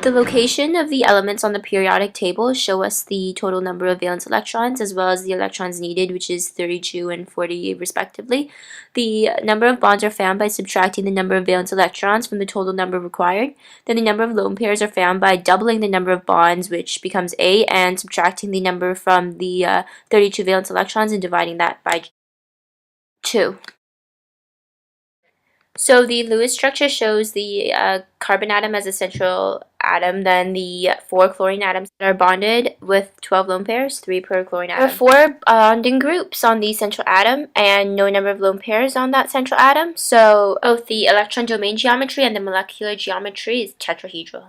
The location of the elements on the periodic table show us the total number of valence electrons as well as the electrons needed, which is 32 and 40 respectively. The number of bonds are found by subtracting the number of valence electrons from the total number required. Then the number of lone pairs are found by doubling the number of bonds, which becomes 8, and subtracting the number from the 32 valence electrons and dividing that by 2. So the Lewis structure shows the carbon atom as a central atom, then the 4 chlorine atoms that are bonded with 12 lone pairs, 3 per chlorine atom. There are 4 bonding groups on the central atom and no number of lone pairs on that central atom, so both the electron domain geometry and the molecular geometry is tetrahedral.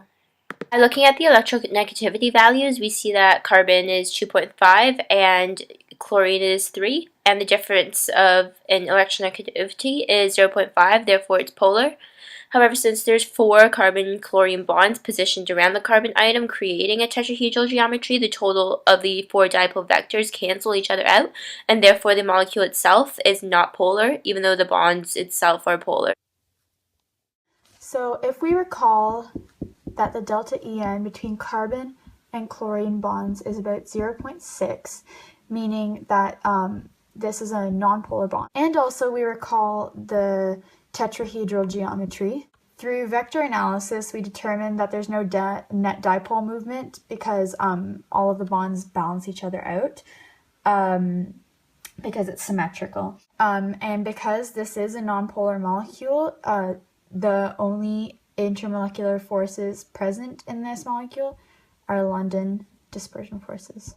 By looking at the electronegativity values, we see that carbon is 2.5 and chlorine is 3, and the difference in electronegativity is 0.5, therefore it's polar. However, since there's 4 carbon-chlorine bonds positioned around the carbon atom creating a tetrahedral geometry, the total of the 4 dipole vectors cancel each other out, and therefore the molecule itself is not polar, even though the bonds itself are polar. So if we recall that the delta En between carbon and chlorine bonds is about 0.6, meaning that this is a nonpolar bond. And also we recall the tetrahedral geometry. Through vector analysis, we determined that there's no net dipole movement because all of the bonds balance each other out because it's symmetrical. And because this is a nonpolar molecule, the only intermolecular forces present in this molecule are London dispersion forces.